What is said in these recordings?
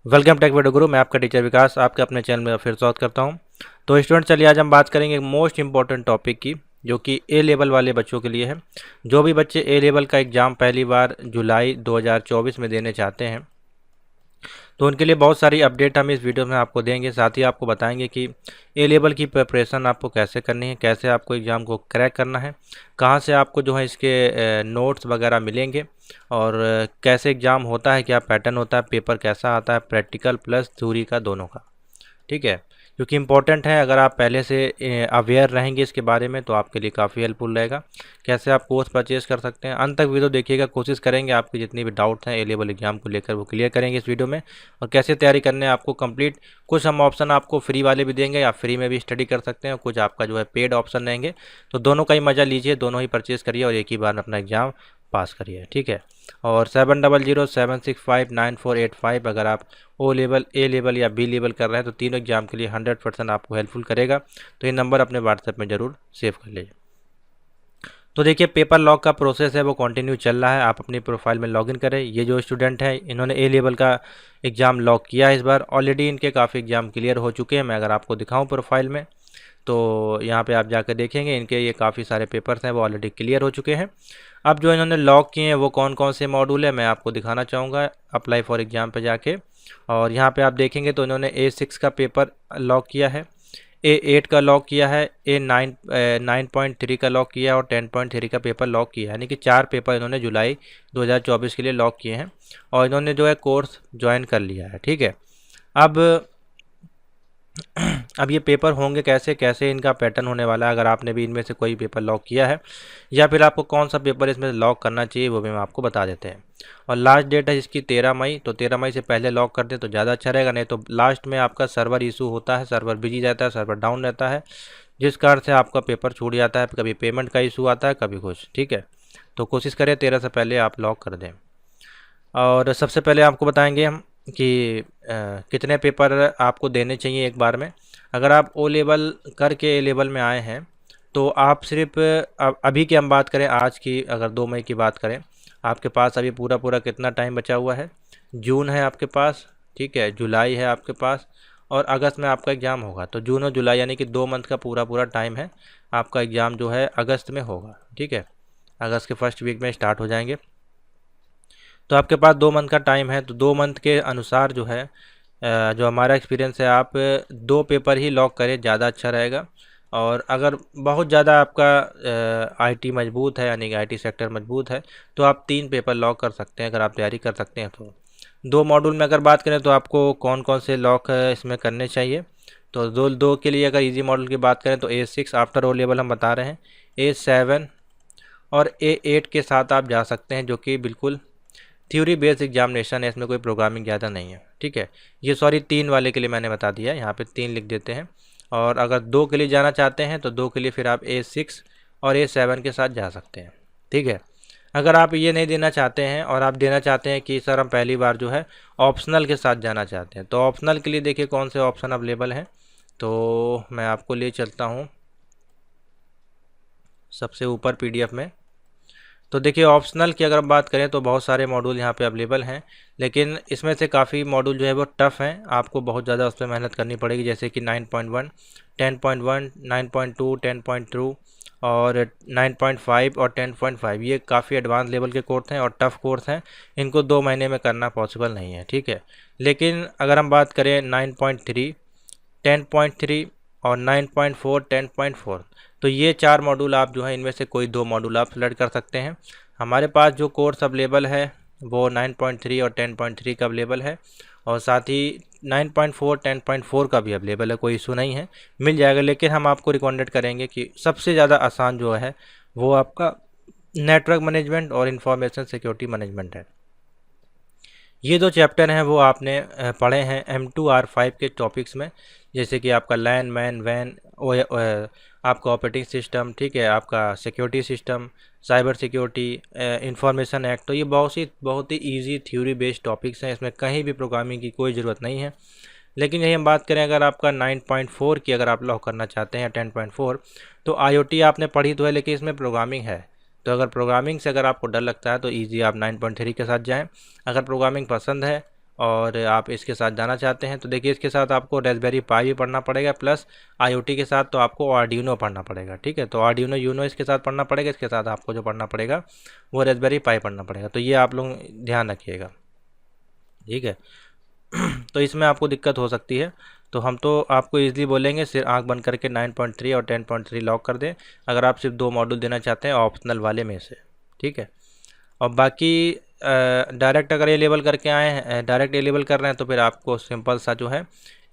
Welcome take video गुरु। मैं आपका teacher विकास आपके अपने चैनल में फिर स्वागत करता हूं। तो स्टूडेंट, चलिए आज हम बात करेंगे मोस्ट इंपॉर्टेंट टॉपिक की, जो कि ए लेवल वाले बच्चों के लिए है। जो भी बच्चे ए लेवल का एग्ज़ाम पहली बार जुलाई 2024 में देने चाहते हैं, तो उनके लिए बहुत सारी अपडेट हम इस वीडियो में आपको देंगे। साथ ही आपको बताएंगे कि ए लेवल की प्रिपरेशन आपको कैसे करनी है, कैसे आपको एग्ज़ाम को क्रैक करना है, कहाँ से आपको जो है इसके नोट्स वगैरह मिलेंगे, और कैसे एग्ज़ाम होता है, क्या पैटर्न होता है, पेपर कैसा आता है, प्रैक्टिकल प्लस थ्योरी का दोनों का। ठीक है, क्योंकि इम्पोर्टेंट है। अगर आप पहले से अवेयर रहेंगे इसके बारे में तो आपके लिए काफ़ी हेल्पफुल रहेगा। कैसे आप कोर्स परचेज कर सकते हैं, अंत तक वीडियो देखिएगा। कोशिश करेंगे आपके जितनी भी डाउट्स हैं ए लेवल एग्जाम को लेकर वो क्लियर करेंगे इस वीडियो में। और कैसे तैयारी करने हैं आपको कंप्लीट, कुछ हम ऑप्शन आपको फ्री वाले भी देंगे, आप फ्री में भी स्टडी कर सकते हैं, कुछ आपका जो है पेड ऑप्शन रहेंगे। तो दोनों का ही मज़ा लीजिए, दोनों ही परचेज़ करिए और एक ही बार अपना एग्ज़ाम पास करिए। ठीक है, और 7007659485 अगर आप ओ लेवल, ए लेवल या बी लेवल कर रहे हैं तो तीनों एग्जाम के लिए 100% आपको हेल्पफुल करेगा। तो ये नंबर अपने व्हाट्सएप में ज़रूर सेव कर लीजिए। तो देखिए, पेपर लॉक का प्रोसेस है वो कंटिन्यू चल रहा है। आप अपनी प्रोफाइल में लॉगिन करें। ये जो स्टूडेंट है इन्होंने ए लेवल का एग्ज़ाम लॉक किया है इस बार। ऑलरेडी इनके काफ़ी एग्ज़ाम क्लियर हो चुके हैं। मैं अगर आपको दिखाऊँ प्रोफाइल में तो यहाँ पे आप जाकर देखेंगे इनके ये काफ़ी सारे पेपर्स हैं वो ऑलरेडी क्लियर हो चुके हैं। अब जो इन्होंने लॉक किए हैं वो कौन कौन से मॉड्यूल है मैं आपको दिखाना चाहूँगा। अप्लाई फॉर एग्ज़ाम पे जाके, और यहाँ पे आप देखेंगे तो इन्होंने A6 का पेपर लॉक किया है, A8 का लॉक किया है, A9 9.3 का लॉक किया है और 10.3 का पेपर लॉक किया है। यानी कि 4 पेपर इन्होंने जुलाई 2024 के लिए लॉक किए हैं और इन्होंने जो है कोर्स ज्वाइन कर लिया है। ठीक है, अब अब ये पेपर होंगे कैसे, कैसे इनका पैटर्न होने वाला है। अगर आपने भी इनमें से कोई पेपर लॉक किया है या फिर आपको कौन सा पेपर इसमें लॉक करना चाहिए वो भी हम आपको बता देते हैं। और लास्ट डेट है इसकी 13 मई, तो 13 मई से पहले लॉक कर दें तो ज़्यादा अच्छा रहेगा। नहीं तो लास्ट में आपका सर्वर इशू होता है, सर्वर बिजी रहता है, सर्वर डाउन रहता है, जिस कारण से आपका पेपर छूट जाता है। कभी पेमेंट का इशू आता है, कभी कुछ। ठीक है, तो कोशिश करें 13 से पहले आप लॉक कर दें। और सबसे पहले आपको बताएंगे हम कि कितने पेपर आपको देने चाहिए एक बार में। अगर आप ओ लेवल करके ए लेवल में आए हैं तो आप सिर्फ अभी की हम बात करें, आज की अगर 2 मई की बात करें, आपके पास अभी पूरा पूरा कितना टाइम बचा हुआ है। जून है आपके पास, ठीक है, जुलाई है आपके पास, और अगस्त में आपका एग्ज़ाम होगा। तो जून और जुलाई यानी कि 2 मंथ का पूरा पूरा टाइम है। आपका एग्ज़ाम जो है अगस्त में होगा। ठीक है, अगस्त के फर्स्ट वीक में स्टार्ट हो जाएंगे। तो आपके पास 2 मंथ का टाइम है। तो 2 मंथ के अनुसार जो है जो हमारा एक्सपीरियंस है, आप 2 पेपर ही लॉक करें, ज़्यादा अच्छा रहेगा। और अगर बहुत ज़्यादा आपका आईटी मजबूत है, यानी कि आईटी सेक्टर मजबूत है, तो आप 3 पेपर लॉक कर सकते हैं अगर आप तैयारी कर सकते हैं तो। 2 मॉड्यूल में अगर बात करें तो आपको कौन कौन से लॉक इसमें करने चाहिए। तो दो दो के लिए अगर इजी मॉडल की बात करें तो A6 आफ्टर ओ लेवल हम बता रहे हैं, A7 और A8 के साथ आप जा सकते हैं, जो कि बिल्कुल थ्योरी बेस्ड एग्जामिनेशन है, इसमें कोई प्रोग्रामिंग ज़्यादा नहीं है। ठीक है, ये सॉरी 3 वाले के लिए मैंने बता दिया, यहाँ पे 3 लिख देते हैं। और अगर 2 के लिए जाना चाहते हैं तो 2 के लिए फिर आप A6 और A7 के साथ जा सकते हैं। ठीक है, अगर आप ये नहीं देना चाहते हैं और आप देना चाहते हैं कि सर हम पहली बार जो है ऑप्शनल के साथ जाना चाहते हैं, तो ऑप्शनल के लिए देखिए कौन से ऑप्शन अवेलेबल हैं। तो मैं आपको ले चलता हूँ सबसे ऊपर PDF में। तो देखिए, ऑप्शनल की अगर हम बात करें तो बहुत सारे मॉड्यूल यहाँ पे अवेलेबल हैं, लेकिन इसमें से काफ़ी मॉड्यूल जो है वो टफ़ हैं। आपको बहुत ज़्यादा उस पर मेहनत करनी पड़ेगी, जैसे कि 9.1, 10.1, 9.2, 10.2 और 9.5 और 10.5। ये काफ़ी एडवांस लेवल के कोर्स हैं और टफ़ कोर्स हैं। इनको 2 महीने में करना पॉसिबल नहीं है। ठीक है, लेकिन अगर हम बात करें 9.3, 10.3 और 9.4, 10.4, तो ये 4 मॉड्यूल आप जो है इनमें से कोई 2 मॉड्यूल आप सेलेक्ट कर सकते हैं। हमारे पास जो कोर्स अवेलेबल है वो 9.3 और 10.3 का अवेलेबल है, और साथ ही 9.4, 10.4 का भी अवेलेबल है, कोई इशू नहीं है, मिल जाएगा। लेकिन हम आपको रिकमेंडेड करेंगे कि सबसे ज़्यादा आसान जो है वो आपका नेटवर्क मैनेजमेंट और इंफॉर्मेशन सिक्योरिटी मैनेजमेंट है। ये 2 चैप्टर हैं वो आपने पढ़े हैं M2R5 के टॉपिक्स में, जैसे कि आपका लैन, मैन, वैन, आपका ऑपरेटिंग सिस्टम, ठीक है, आपका security system, cyber security, information act. तो ये बहुत ही इजी थ्योरी बेस्ड टॉपिक्स हैं, इसमें कहीं भी प्रोग्रामिंग की कोई ज़रूरत नहीं है। लेकिन यही हम बात करें, अगर आपका 9.4 की अगर आप लॉक करना चाहते हैं 10.4, तो IoT आपने पढ़ी तो है लेकिन इसमें प्रोग्रामिंग है। तो अगर प्रोग्रामिंग से अगर आपको डर लगता है तो ईजी आप 9.3 के साथ जाएं। अगर प्रोग्रामिंग पसंद है और आप इसके साथ जाना चाहते हैं तो देखिए इसके साथ आपको रेस्पबेरी पाई भी पढ़ना पड़ेगा प्लस आईओटी के साथ तो आपको आर्डिनो पढ़ना पड़ेगा। ठीक है, तो आर्डिनो यूनो इसके साथ पढ़ना पड़ेगा, इसके साथ आपको जो पढ़ना पड़ेगा वो रेस्पबेरी पाई पढ़ना पड़ेगा। तो ये आप लोग ध्यान रखिएगा, ठीक है। तो इसमें आपको दिक्कत हो सकती है, तो हम तो आपको ईजिली बोलेंगे सिर्फ आंख बंद करके 9.3 और 10.3 लॉक कर दें, अगर आप सिर्फ 2 मॉड्यूल देना चाहते हैं ऑप्शनल वाले में से। ठीक है, और बाकी डायरेक्ट अगर ए लेवल करके आए हैं, डायरेक्ट ए लेवल कर रहे हैं तो फिर आपको सिंपल सा जो है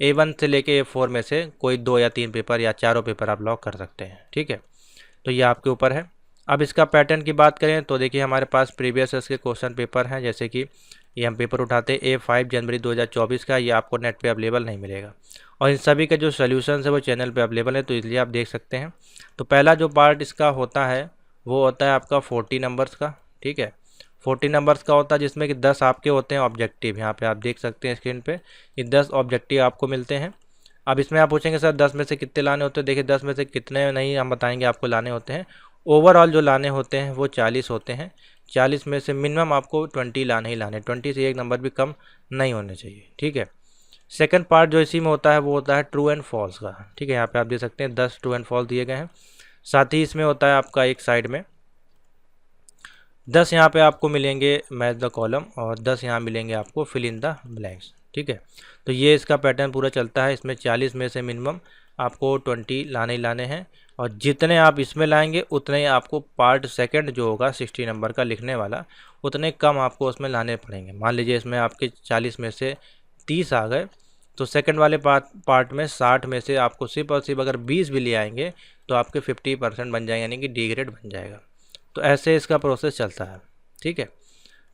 A1 से लेके A4 में से कोई 2 या 3 पेपर या चारों पेपर आप लॉक कर सकते हैं। ठीक है, तो ये आपके ऊपर है। अब इसका पैटर्न की बात करें तो देखिए हमारे पास प्रीवियस ईयर्स के क्वेश्चन पेपर हैं, जैसे कि ये हम पेपर उठाते हैं A5 जनवरी 2024 का, ये आपको नेट पे अवेलेबल नहीं मिलेगा और इन सभी के जो सोल्यूशन है वो चैनल पे अवेलेबल है, तो इसलिए आप देख सकते हैं। तो पहला जो पार्ट इसका होता है वो होता है आपका 40 नंबर्स का। ठीक है, 40 नंबर्स का होता है जिसमें कि 10 आपके होते हैं ऑब्जेक्टिव, यहाँ पे आप देख सकते हैं स्क्रीन पे, ये 10 ऑब्जेक्टिव आपको मिलते हैं। अब इसमें आप पूछेंगे सर 10 में से कितने लाने होते हैं, देखिए 10 में से कितने नहीं हम बताएंगे आपको लाने होते हैं, ओवरऑल जो लाने होते हैं वो 40 होते हैं। 40 में से मिनिमम आपको 20 लाने ही लाने, 20 से एक नंबर भी कम नहीं होने चाहिए। ठीक है, सेकंड पार्ट जो इसी में होता है वो होता है ट्रू एंड फॉल्स का। ठीक है, यहाँ पे आप देख सकते हैं 10 ट्रू एंड फॉल्स दिए गए हैं, साथ ही इसमें होता है आपका एक साइड में 10 यहाँ पे आपको मिलेंगे मैच द कॉलम और 10 यहाँ मिलेंगे आपको फिल इन द ब्लैंक्स। ठीक है, तो ये इसका पैटर्न पूरा चलता है। इसमें 40 में से मिनिमम आपको 20 लाने ही लाने हैं और जितने आप इसमें लाएंगे उतने ही आपको पार्ट सेकंड जो होगा 60 नंबर का लिखने वाला, उतने कम आपको उसमें लाने पड़ेंगे। मान लीजिए इसमें आपके 40 में से 30 आ गए, तो सेकंड वाले पार्ट में 60 में से आपको सिर्फ और सिर्फ अगर 20 भी ले आएंगे तो आपके 50% बन जाएंगे, यानी कि डी ग्रेड बन जाएगा। तो ऐसे इसका प्रोसेस चलता है। ठीक है,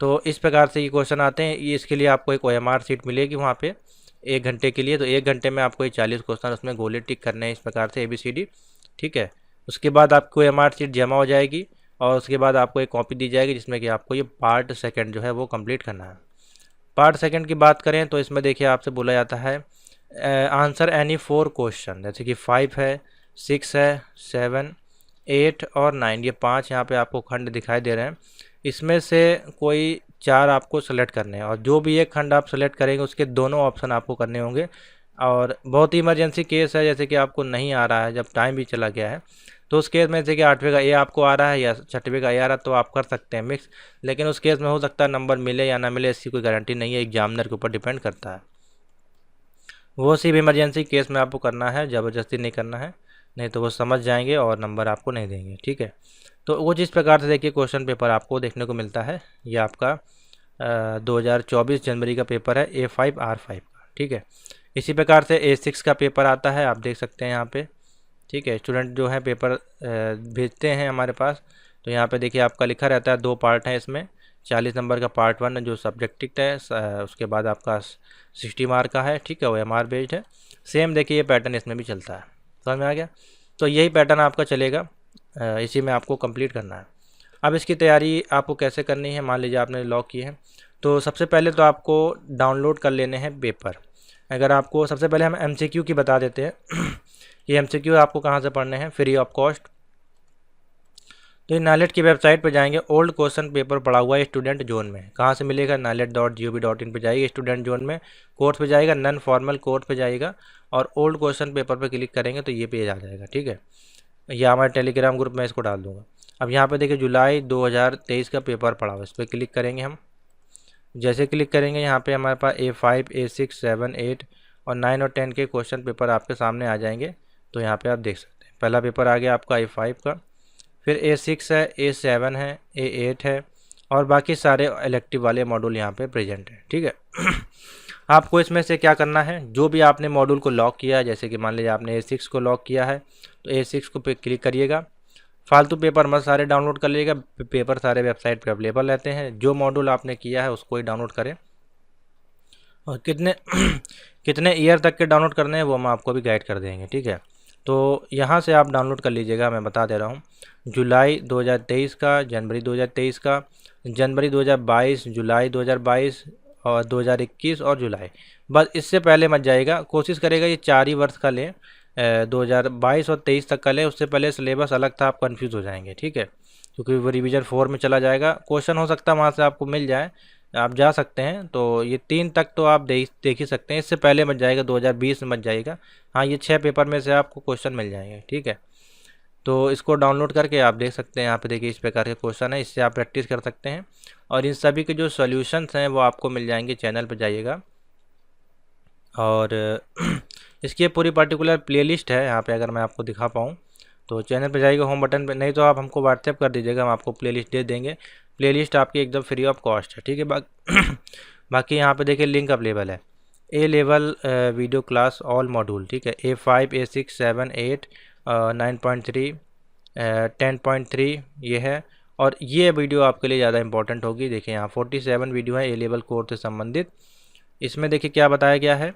तो इस प्रकार से ये क्वेश्चन आते हैं। ये इसके लिए आपको एक OMR सीट मिलेगी वहाँ पे 1 घंटे के लिए, तो 1 घंटे में आपको ये 40 क्वेश्चन उसमें गोले टिक करने हैं इस प्रकार से ABCD। ठीक है, उसके बाद आपको OMR सीट जमा हो जाएगी और उसके बाद आपको एक कॉपी दी जाएगी जिसमें कि आपको ये पार्ट सेकंड जो है वो कंप्लीट करना है। पार्ट सेकंड की बात करें तो इसमें देखिए आपसे बोला जाता है आंसर एनी 4 क्वेश्चन, जैसे कि 5 है, 6 है, 7, 8 और 9, ये 5 यहाँ पे आपको खंड दिखाई दे रहे हैं। इसमें से कोई 4 आपको सेलेक्ट करने हैं और जो भी एक खंड आप सेलेक्ट करेंगे उसके दोनों ऑप्शन आपको करने होंगे। और बहुत ही इमरजेंसी केस है, जैसे कि आपको नहीं आ रहा है, जब टाइम भी चला गया है, तो उस केस में जैसे कि 8वें का ए आपको आ रहा है या 6वें का ए आ रहा है तो आप कर सकते हैं मिक्स, लेकिन उस केस में हो सकता है नंबर मिले या ना मिले, इसकी कोई गारंटी नहीं है, एग्जामिनर के ऊपर डिपेंड करता है। वो सिर्फ इमरजेंसी केस में आपको करना है, ज़बरदस्ती नहीं करना है, नहीं तो वो समझ जाएंगे और नंबर आपको नहीं देंगे। ठीक है, तो वो जिस प्रकार से देखिए क्वेश्चन पेपर आपको देखने को मिलता है, ये आपका 2024 जनवरी का पेपर है A5 R5 का। ठीक है, इसी प्रकार से A6 का पेपर आता है, आप देख सकते हैं यहाँ पे। ठीक है, स्टूडेंट जो है पेपर भेजते हैं हमारे पास, तो यहाँ पे देखिए आपका लिखा रहता है 2 पार्ट हैं इसमें। 40 नंबर का पार्ट 1 जो सब्जेक्टिव है, उसके बाद आपका 60 मार्क का है। ठीक है, OMR बेस्ड है। सेम देखिए ये पैटर्न इसमें भी चलता है, समझ में आ गया। तो यही पैटर्न आपका चलेगा, इसी में आपको कंप्लीट करना है। अब इसकी तैयारी आपको कैसे करनी है, मान लीजिए आपने लॉक की है, तो सबसे पहले तो आपको डाउनलोड कर लेने हैं पेपर। अगर आपको सबसे पहले हम MCQ की बता देते हैं ये MCQ आपको कहाँ से पढ़ने हैं, फ्री ऑफ कॉस्ट। तो ये नालेट की वेबसाइट पर जाएंगे, ओल्ड क्वेश्चन पेपर पड़ा हुआ है स्टूडेंट जोन में, कहाँ से मिलेगा, nalet.gov.in पे जाइए, स्टूडेंट जोन में कोर्स पे जाएगा, नॉन फॉर्मल कोर्स पे जाएगा और ओल्ड क्वेश्चन पेपर पे क्लिक करेंगे तो ये पेज आ जाएगा। ठीक है, ये हमारे टेलीग्राम ग्रुप में इसको डाल दूँगा। अब यहाँ पे देखिए जुलाई 2023 का पेपर पड़ा हुआ, इस पर क्लिक करेंगे हम। जैसे क्लिक करेंगे यहाँ पे हमारे पास A5, A6, 7, 8 और 9 और 10 के क्वेश्चन पेपर आपके सामने आ जाएंगे। तो यहाँ पे आप देख सकते हैं पहला पेपर आ गया आपका A5 का, फिर A6 है, A7 है, A8 है और बाकी सारे इलेक्टिव वाले मॉड्यूल यहाँ पे प्रेजेंट है। ठीक है आपको इसमें से क्या करना है, जो भी आपने मॉड्यूल को लॉक किया है, जैसे कि मान लीजिए आपने A6 को लॉक किया है तो A6 को पे क्लिक करिएगा। फालतू पेपर मत सारे डाउनलोड कर लीजिएगा, पेपर सारे वेबसाइट पे अवेलेबल रहते हैं। जो मॉड्यूल आपने किया है उसको ही डाउनलोड करें और कितने कितने ईयर तक के डाउनलोड करने हैं वो हम आपको भी गाइड कर देंगे। ठीक है, तो यहाँ से आप डाउनलोड कर लीजिएगा, मैं बता दे रहा हूँ। जुलाई 2023 का, जनवरी 2023 का, जनवरी 2022, जुलाई 2022 और 2021 और जुलाई, बस इससे पहले मत जाइएगा। कोशिश करेगा ये 4 ही वर्ष का लें, 2022 और 23 तक का लें, उससे पहले सिलेबस अलग था, आप कंफ्यूज हो जाएंगे। ठीक है, क्योंकि वो रिवीजन 4 में चला जाएगा। क्वेश्चन हो सकता है वहाँ से आपको मिल जाए, आप जा सकते हैं। तो ये 3 तक तो आप देख ही सकते हैं, इससे पहले मत जाएगा, 2020 में मत जाइएगा। हाँ, ये 6 पेपर में से आपको क्वेश्चन मिल जाएंगे, ठीक है। तो इसको डाउनलोड करके आप देख सकते हैं, यहाँ पे देखिए इस प्रकार के क्वेश्चन है, इससे आप प्रैक्टिस कर सकते हैं। और इन सभी के जो सॉल्यूशंस हैं वो आपको मिल जाएंगे, चैनल पर जाइएगा। और इसकी पूरी पर्टिकुलर प्लेलिस्ट है यहाँ पे, अगर मैं आपको दिखा पाऊँ तो चैनल पे जाइएगा होम बटन पे, नहीं तो आप हमको व्हाट्सएप कर दीजिएगा, हम आपको प्लेलिस्ट दे देंगे। प्लेलिस्ट आपकी एकदम फ्री ऑफ कॉस्ट है, ठीक है। बाकी यहाँ पे देखिए लिंक अवेलेबल है, A level video class all module, ठीक है। A5 A6 7 8 9.3 10.3 ये है। और ये वीडियो आपके लिए ज़्यादा इंपॉर्टेंट होगी। देखिए यहाँ 47 वीडियो है ए लेवल कोर्स से संबंधित। इसमें देखिए क्या बताया गया है,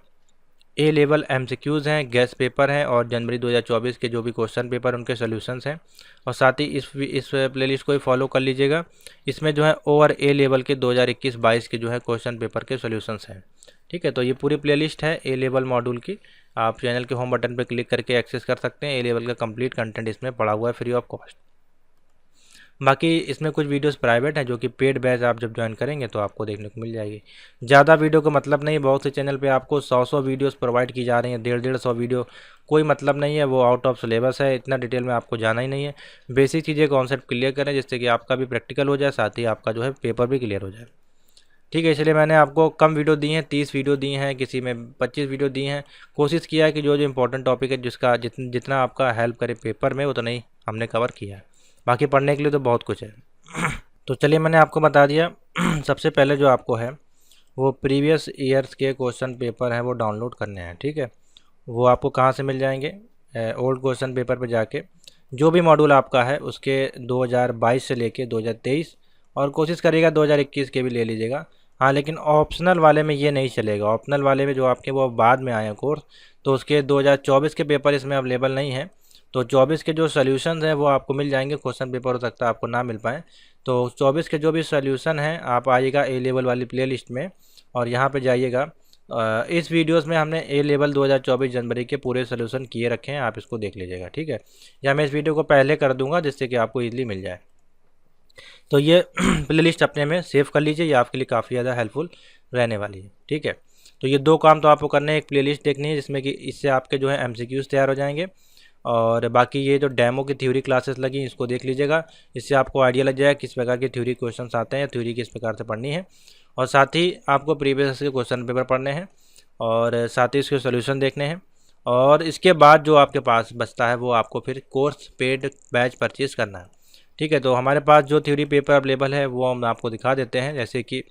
ए लेवल MCQs हैं, गैस पेपर हैं, और जनवरी 2024 के जो भी क्वेश्चन पेपर उनके सॉल्यूशंस हैं। और साथ ही इस प्लेलिस्ट को ही फॉलो कर लीजिएगा। इसमें जो है और ए लेवल के 2021-22 के जो है क्वेश्चन पेपर के सॉल्यूशंस हैं, ठीक है। तो ये पूरी प्लेलिस्ट है ए लेवल मॉड्यूल की, आप चैनल के होम बटन पर क्लिक करके एक्सेस कर सकते हैं। ए लेवल का कंप्लीट कंटेंट इसमें पड़ा हुआ है फ्री ऑफ कॉस्ट। बाकी इसमें कुछ वीडियोस प्राइवेट हैं जो कि पेड बैच आप जब ज्वाइन करेंगे तो आपको देखने को मिल जाएगी। ज़्यादा वीडियो का मतलब नहीं, बहुत से चैनल पे आपको 100 वीडियोस प्रोवाइड की जा रही हैं, 150 वीडियो, कोई मतलब नहीं है, वो आउट ऑफ सिलेबस है, इतना डिटेल में आपको जाना ही नहीं है। बेसिक चीज़ें कॉन्सेप्ट क्लियर करें जिससे कि आपका भी प्रैक्टिकल हो जाए, साथ ही आपका जो है पेपर भी क्लियर हो जाए, ठीक है। इसलिए मैंने आपको कम वीडियो दी हैं, 30 वीडियो दी हैं, किसी में 25 वीडियो दी हैं। कोशिश किया है कि जो जो इंपॉर्टेंट टॉपिक है जिसका जितना आपका हेल्प करे पेपर में उतना ही हमने कवर किया है। बाकी पढ़ने के लिए तो बहुत कुछ है। तो चलिए मैंने आपको बता दिया। सबसे पहले जो आपको है वो प्रीवियस ईयर्स के क्वेश्चन पेपर हैं वो डाउनलोड करने हैं, ठीक है। वो आपको कहाँ से मिल जाएंगे, ओल्ड क्वेश्चन पेपर पे जाके जो भी मॉड्यूल आपका है उसके 2022 से लेके 2023, और कोशिश करिएगा 2021 के भी ले लीजिएगा। हाँ, लेकिन ऑप्शनल वाले में ये नहीं चलेगा। ऑप्शनल वाले में जो आपके वो बाद में आए हैं कोर्स, तो उसके 2024 के पेपर इसमें अवेलेबल नहीं है। तो 24 के जो सॉल्यूशंस हैं वो आपको मिल जाएंगे, क्वेश्चन पेपर हो सकता है आपको ना मिल पाए। तो 24 के जो भी सॉल्यूशन हैं आप आइएगा ए लेवल वाली प्लेलिस्ट में, और यहाँ पे जाइएगा। इस वीडियोस में हमने ए लेवल 2024 जनवरी के पूरे सॉल्यूशन किए रखे हैं, आप इसको देख लीजिएगा, ठीक है। या मैं इस वीडियो को पहले कर दूंगा जिससे कि आपको ईजिली मिल जाए। तो ये प्लेलिस्ट अपने में सेव कर लीजिए, ये आपके लिए काफ़ी ज़्यादा हेल्पफुल रहने वाली है, ठीक है। तो ये 2 काम तो आपको करने हैं, एक प्लेलिस्ट देखनी है जिसमें कि इससे आपके जो है MCQs तैयार हो जाएंगे, और बाकी ये जो डेमो की थ्योरी क्लासेस लगी इसको देख लीजिएगा। इससे आपको आइडिया लग जाएगा किस प्रकार की थ्योरी क्वेश्चंस आते हैं, थ्योरी किस प्रकार से पढ़नी है। और साथ ही आपको प्रीवियस के क्वेश्चन पेपर पढ़ने हैं, और साथ ही इसके सोल्यूशन देखने हैं। और इसके बाद जो आपके पास बचता है वो आपको फिर कोर्स पेड बैच परचेज़ करना है, ठीक है। तो हमारे पास जो थ्योरी पेपर अवेलेबल है वो हम आपको दिखा देते हैं, जैसे कि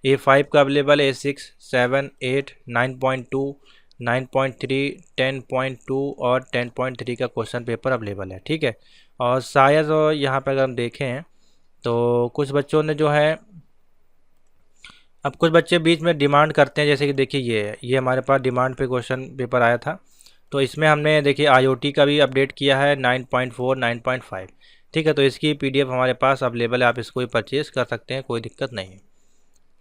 A5 का अवेलेबल है, A6 7 8 9.2 9.3 10.2 और 10.3 का क्वेश्चन पेपर अवेलेबल है, ठीक है। और शायद यहाँ पर अगर हम देखें तो कुछ बच्चों ने जो है, अब कुछ बच्चे बीच में डिमांड करते हैं, जैसे कि देखिए ये हमारे पास डिमांड पे क्वेश्चन पेपर आया था। तो इसमें हमने देखिए IoT का भी अपडेट किया है 9.4 9.5, ठीक है। तो इसकी PDF हमारे पास अवेलेबल है, आप इसको भी परचेज़ कर सकते हैं, कोई दिक्कत नहीं है,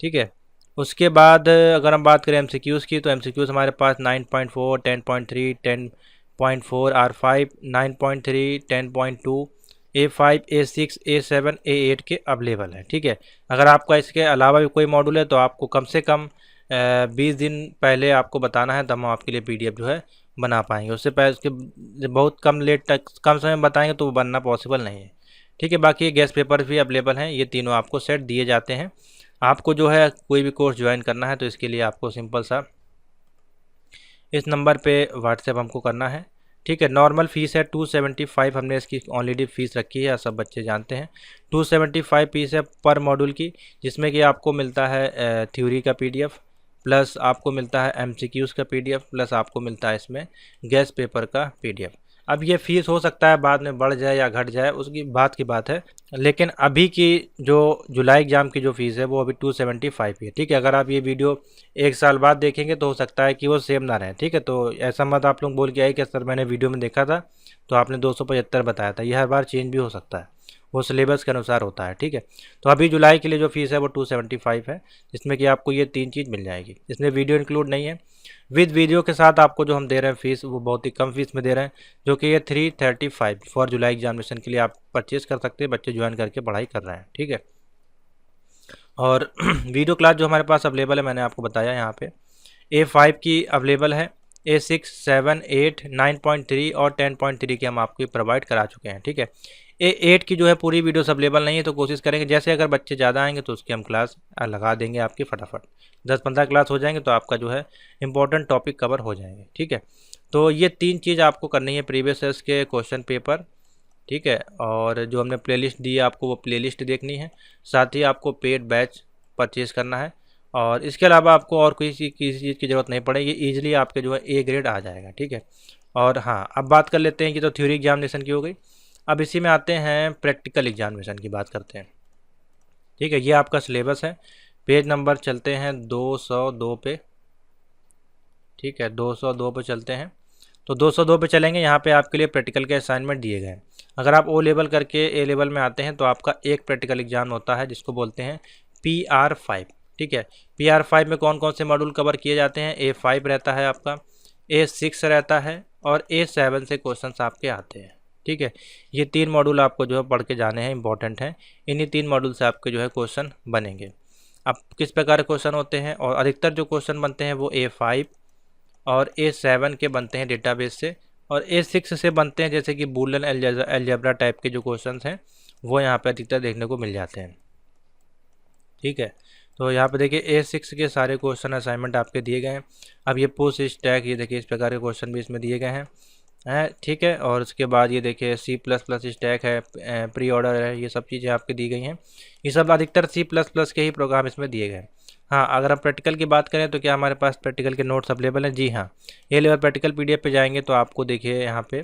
ठीक है। उसके बाद अगर हम बात करें MCQs की, तो MCQs हमारे पास 9.4 10.3 10.4 R5 9.3 10.2 A5 A6 A7 A8 के अवेलेबल है, ठीक है। अगर आपका इसके अलावा भी कोई मॉड्यूल है तो आपको कम से कम 20 दिन पहले आपको बताना है, तब हम आपके लिए PDF जो है बना पाएंगे। उससे पहले उसके बहुत कम कम समय में बताएंगे तो वो बनना पॉसिबल नहीं है, ठीक है। बाकी गैस पेपर भी अवेलेबल हैं, ये तीनों आपको सेट दिए जाते हैं। आपको जो है कोई भी कोर्स ज्वाइन करना है तो इसके लिए आपको सिंपल सा इस नंबर पे व्हाट्सएप हमको करना है, ठीक है। नॉर्मल फ़ीस है 275, हमने इसकी ऑलरेडी फ़ीस रखी है, सब बच्चे जानते हैं। 275 फीस है पर मॉड्यूल की, जिसमें कि आपको मिलता है थ्योरी का PDF, प्लस आपको मिलता है MCQs का PDF, प्लस आपको मिलता है इसमें गैस पेपर का PDF। अब ये फ़ीस हो सकता है बाद में बढ़ जाए या घट जाए, उसकी बात की बात है, लेकिन अभी की जो जुलाई एग्ज़ाम की जो फ़ीस है वो अभी 275 ही है, ठीक है। अगर आप ये वीडियो 1 साल बाद देखेंगे तो हो सकता है कि वो सेम ना रहे, ठीक है। तो ऐसा मत आप लोग बोल के आए कि सर मैंने वीडियो में देखा था तो आपने 275 बताया था, यह हर बार चेंज भी हो सकता है, वो सिलेबस के अनुसार होता है, ठीक है। तो अभी जुलाई के लिए जो फ़ीस है वो 275 है, जिसमें कि आपको ये 3 चीज़ मिल जाएगी। इसमें वीडियो इंक्लूड नहीं है, विद वीडियो के साथ आपको जो हम दे रहे हैं फ़ीस वो बहुत ही कम फीस में दे रहे हैं, जो कि ये 335 फॉर जुलाई एग्जामिनेशन के लिए आप परचेज़ कर सकते हैं, बच्चे ज्वाइन करके पढ़ाई कर रहे हैं, ठीक है। और वीडियो क्लास जो हमारे पास अवेलेबल है मैंने आपको बताया यहाँ पे A5 की अवेलेबल है, A6, 7, 8, 9.3 और 10.3 की हम आपको प्रोवाइड करा चुके हैं। ठीक है, A8 की जो है पूरी वीडियोस अवेलेबल नहीं है, तो कोशिश करेंगे जैसे अगर बच्चे ज़्यादा आएंगे तो उसकी हम क्लास लगा देंगे आपकी फटाफट। 10-15 क्लास हो जाएंगे तो आपका जो है इंपॉर्टेंट टॉपिक कवर हो जाएंगे। ठीक है, तो ये 3 चीज़ आपको करनी है प्रीवियस ईयर्स के क्वेश्चन पेपर। ठीक है, और जो हमने प्लेलिस्ट दी है आपको वो प्लेलिस्ट देखनी है, साथ ही आपको पेड बैच परचेज़ करना है, और इसके अलावा आपको और किसी चीज़ की ज़रूरत नहीं पड़ेगी, ईजिली आपके जो है A ग्रेड आ जाएगा। ठीक है, और हाँ अब बात कर लेते हैं कि तो थ्योरी एग्जामिनेशन की हो गई, अब इसी में आते हैं प्रैक्टिकल एग्जामिनेशन की बात करते हैं। ठीक है, ये आपका सिलेबस है, पेज नंबर चलते हैं 202 पे। ठीक है, 202 पे चलते हैं, तो 202 पे चलेंगे। यहाँ पे आपके लिए प्रैक्टिकल के असाइनमेंट दिए गए हैं। अगर आप O लेवल करके A लेवल में आते हैं तो आपका एक प्रैक्टिकल एग्जाम होता है जिसको बोलते हैं PR5। ठीक है, PR5 में कौन कौन से मॉड्यूल कवर किए जाते हैं? A5 रहता है आपका, A6 रहता है और A7 से क्वेश्चंस आपके आते हैं। ठीक है, ये 3 मॉड्यूल आपको जो है पढ़ के जाने हैं, इंपॉर्टेंट हैं। इन्हीं 3 मॉड्यूल से आपके जो है क्वेश्चन बनेंगे। अब किस प्रकार के क्वेश्चन होते हैं, और अधिकतर जो क्वेश्चन बनते हैं वो A5 और A7 के बनते हैं डेटाबेस से, और A6 से बनते हैं, जैसे कि बूलियन अलजेब्रा टाइप के जो क्वेश्चंस हैं वो यहाँ पे अधिकतर देखने को मिल जाते हैं। ठीक है, तो यहाँ पे देखिए A6 के सारे क्वेश्चन असाइनमेंट आपके दिए गए हैं। अब ये पोस्ट स्टैक, ये देखिए इस प्रकार के क्वेश्चन भी इसमें दिए गए हैं। ठीक है, और उसके बाद ये देखिए C++ स्टैक है, प्री ऑर्डर है, ये सब चीज़ें आपकी दी गई हैं। ये सब अधिकतर C++ के ही प्रोग्राम इसमें दिए गए हैं। हाँ, अगर हम प्रैक्टिकल की बात करें तो क्या हमारे पास प्रैक्टिकल के नोट्स अवेलेबल हैं? जी हाँ, A लेवल प्रैक्टिकल PDF पे जाएंगे तो आपको देखिए यहाँ पे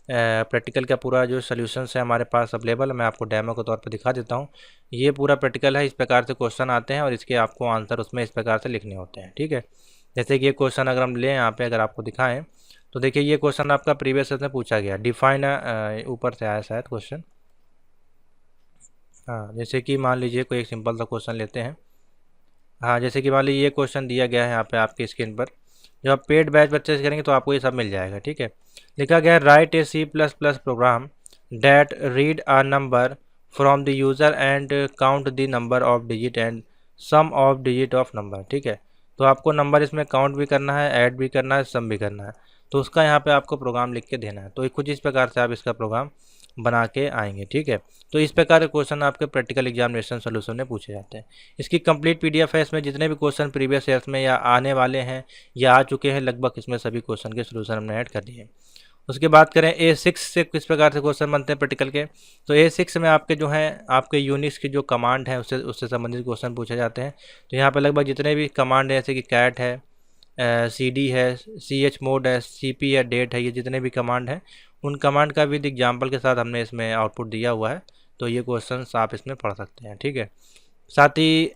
प्रैक्टिकल का पूरा जो सॉल्यूशंस है हमारे पास अवेलेबल है। मैं आपको डेमो के तौर पर दिखा देता हूँ। ये पूरा प्रैक्टिकल है, इस प्रकार से क्वेश्चन आते हैं और इसके आपको आंसर उसमें इस प्रकार से लिखने होते हैं। ठीक है, जैसे कि ये क्वेश्चन अगर हम लें यहाँ पे, अगर आपको दिखाएं तो देखिए ये क्वेश्चन आपका प्रीवियस ईयर में पूछा गया, डिफाइन, ऊपर से आया शायद क्वेश्चन। हाँ, जैसे कि मान लीजिए कोई एक सिंपल सा क्वेश्चन लेते हैं। हाँ, जैसे कि मान लीजिए ये क्वेश्चन दिया गया है यहाँ पे आपकी स्क्रीन पर। जब आप पेड बैच परचेज करेंगे तो आपको ये सब मिल जाएगा। ठीक है, लिखा गया है write a C++ program that read a number from the user and count the number of digit and sum of digit of number. ठीक है, तो आपको नंबर इसमें काउंट भी करना है, ऐड भी करना है, सम भी करना है, तो उसका यहाँ पे आपको प्रोग्राम लिख के देना है। तो कुछ इस प्रकार से आप इसका प्रोग्राम बना के आएंगे। ठीक है, तो इस प्रकार के क्वेश्चन आपके प्रैक्टिकल एग्जामिनेशन सोल्यूशन में पूछे जाते हैं। इसकी कंप्लीट PDF है, इसमें जितने भी क्वेश्चन प्रीवियस ईयर्स में या आने वाले हैं या आ चुके हैं लगभग, इसमें सभी क्वेश्चन के सोल्यूशन हमने ऐड कर दिए हैं। उसके बात करें A6 से किस प्रकार से क्वेश्चन बनते हैं प्रैक्टिकल के, तो A6 में आपके जो हैं आपके यूनिक्स की जो कमांड है उससे संबंधित क्वेश्चन पूछे जाते हैं। तो यहाँ पर लगभग जितने भी कमांड है, जैसे कि कैट है, CD है, chmod है, CP है, डेट है, ये जितने भी कमांड हैं उन कमांड का भी एग्जाम्पल के साथ हमने इसमें आउटपुट दिया हुआ है। तो ये क्वेश्चन आप इसमें पढ़ सकते हैं। ठीक है, साथ ही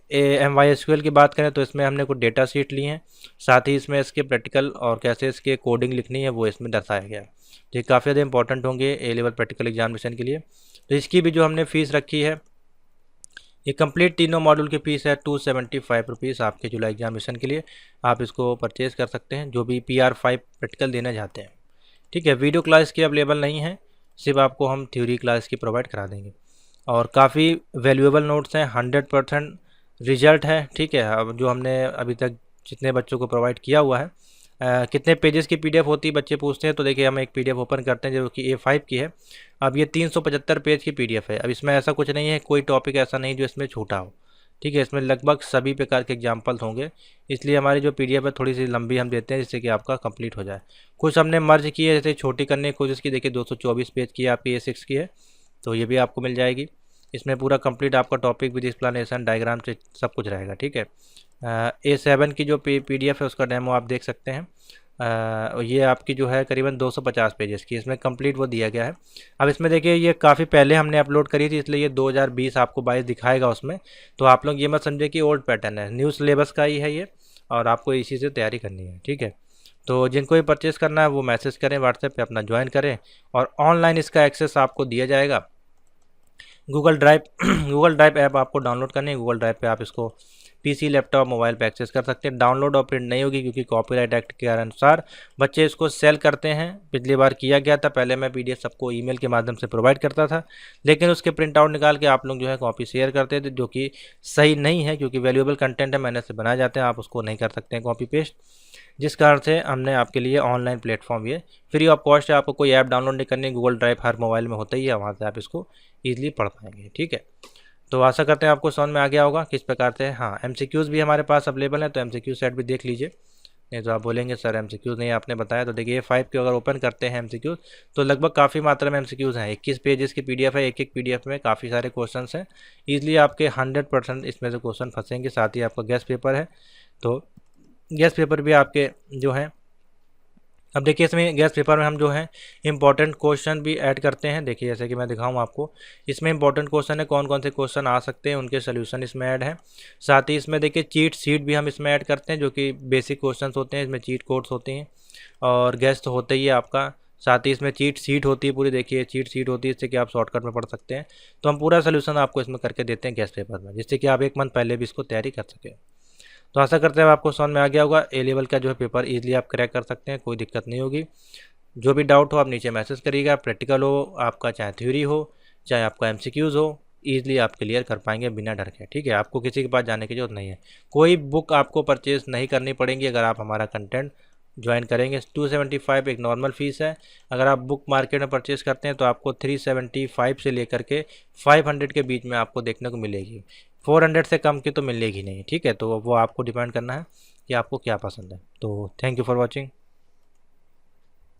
MySQL की बात करें तो इसमें हमने कुछ डेटा शीट ली हैं, साथ ही इसमें इसके प्रैक्टिकल और कैसे इसके कोडिंग लिखनी है वो इसमें दर्शाया गया है। तो ये काफ़ी ज़्यादा इंपॉर्टेंट होंगे A लेवल प्रैक्टिकल एग्जामिनेशन के लिए। तो इसकी भी जो हमने फ़ीस रखी है, ये कंप्लीट तीनों मॉड्यूल की फ़ीस है 275 रुपीज़ आपके जुलाई एग्जामिनेशन के लिए। आप इसको परचेज़ कर सकते हैं जो भी PR5 प्रैक्टिकल देना चाहते हैं। ठीक है, वीडियो क्लास की अवेलेबल नहीं है, सिर्फ आपको हम थ्योरी क्लास की प्रोवाइड करा देंगे, और काफ़ी वैल्यूएबल नोट्स हैं, 100% रिजल्ट है। ठीक है, अब जो हमने अभी तक जितने बच्चों को प्रोवाइड किया हुआ है, कितने पेजेस की PDF होती है बच्चे पूछते हैं, तो देखिए हम एक PDF ओपन करते हैं जो कि A5 की है। अब ये 375 पेज की PDF है। अब इसमें ऐसा कुछ नहीं है, कोई टॉपिक ऐसा नहीं जो इसमें छूटा हो। ठीक है, इसमें लगभग सभी प्रकार के एग्जाम्पल्स होंगे, इसलिए हमारी जो PDF है थोड़ी सी लंबी हम देते हैं जिससे कि आपका कंप्लीट हो जाए। कुछ हमने मर्ज की है, जैसे छोटी करने की कोशिश की, देखिए 224 पेज की आपकी A6 की है, तो ये भी आपको मिल जाएगी। इसमें पूरा कंप्लीट आपका टॉपिक विद एक्सप्लेनेशन डायग्राम से सब कुछ रहेगा। ठीक है, A7 की जो PDF है उसका डेमो आप देख सकते हैं। ये आपकी जो है करीबन 250 पेजेस की, इसमें कंप्लीट वो दिया गया है। अब इसमें देखिए ये काफ़ी पहले हमने अपलोड करी थी, इसलिए ये 2020 आपको 22 दिखाएगा उसमें, तो आप लोग ये मत समझे कि ओल्ड पैटर्न है, न्यू सिलेबस का ही है ये, और आपको इसी से तैयारी करनी है। ठीक है, तो जिनको भी परचेज़ करना है वो मैसेज करें, व्हाट्सएप पे अपना ज्वाइन करें, और ऑनलाइन इसका एक्सेस आपको दिया जाएगा। Google drive Google drive app आपको डाउनलोड करनी है, गूगल ड्राइव पे आप इसको पीसी, लैपटॉप, मोबाइल पे एक्सेस कर सकते हैं। डाउनलोड और प्रिंट नहीं होगी क्योंकि कॉपीराइट एक्ट के अनुसार बच्चे इसको सेल करते हैं। पिछली बार किया गया था, पहले मैं पीडीएफ सबको ईमेल के माध्यम से प्रोवाइड करता था, लेकिन उसके प्रिंट आउट निकाल के आप लोग जो है कॉपी शेयर करते थे, जो कि सही नहीं है क्योंकि वैल्यूएबल कंटेंट है, मेहनत से बनाए जाते हैं, आप उसको नहीं कर सकते हैं कॉपी पेस्ट। जिस कारण से हमने आपके लिए ऑनलाइन प्लेटफॉर्म ये फ्री ऑफ कॉस्ट है, आपको कोई ऐप डाउनलोड नहीं करनी, गूगल ड्राइव हर मोबाइल में होता ही है, वहाँ से आप इसको ईजिली पढ़ पाएंगे। ठीक है, तो आशा करते हैं आपको समझ में आ गया होगा किस प्रकार से। हाँ, एमसीक्यूज़ भी हमारे पास अवेलेबल है, तो एमसीक्यू सेट भी देख लीजिए। नहीं तो आप बोलेंगे सर एमसीक्यूज़ नहीं आपने बताया, तो देखिए A5 के अगर ओपन करते हैं एमसीक्यूज़ तो लगभग काफ़ी मात्रा में एमसीक्यूज़ हैं। 21 पेजेस की पीडीएफ है, एक एक पीडीएफ में काफ़ी सारे क्वेश्चन हैं। ईजिली आपके 100% इसमें से क्वेश्चन फंसेंगे। साथ ही आपका गेस्ट पेपर है, तो गेस्ट पेपर भी आपके जो हैं, अब देखिए इसमें गेस्ट पेपर में हम जो है इंपॉर्टेंट क्वेश्चन भी ऐड करते हैं। देखिए जैसे कि मैं दिखाऊं आपको, इसमें इंपॉर्टेंट क्वेश्चन है, कौन कौन से क्वेश्चन आ सकते हैं, उनके सोल्यूशन इसमें ऐड है। साथ ही इसमें देखिए चीट सीट भी हम इसमें ऐड करते हैं, जो कि बेसिक क्वेश्चंस होते हैं, इसमें चीट कोड्स होते हैं और गेस्ट तो होता ही है आपका। साथ ही इसमें चीट सीट होती है पूरी, देखिए चीट सीट होती है, इससे कि आप शॉर्टकट में पढ़ सकते हैं। तो हम पूरा सोल्यूशन आपको इसमें करके देते हैं गेस्ट पेपर में, जिससे कि आप 1 मंथ पहले भी इसको तैयारी कर सकें। तो आशा करते हैं आपको समझ में आ गया होगा। ए लेवल का जो है पेपर ईजिली आप क्रैक कर सकते हैं, कोई दिक्कत नहीं होगी। जो भी डाउट हो आप नीचे मैसेज करिएगा, प्रैक्टिकल हो आपका, चाहे थ्योरी हो, चाहे आपका एमसीक्यूज़ हो, ईजिली आप क्लियर कर पाएंगे बिना डर के। ठीक है, आपको किसी के पास जाने की जरूरत नहीं है, कोई बुक आपको परचेज नहीं करनी पड़ेगी अगर आप हमारा कंटेंट ज्वाइन करेंगे। 275 एक नॉर्मल फ़ीस है। अगर आप बुक मार्केट में परचेज़ करते हैं तो आपको 375 से लेकर के 500 के बीच में आपको देखने को मिलेगी, 400 से कम की तो मिलेगी नहीं। ठीक है, तो वो आपको डिपेंड करना है कि आपको क्या पसंद है। तो थैंक यू फॉर वॉचिंग।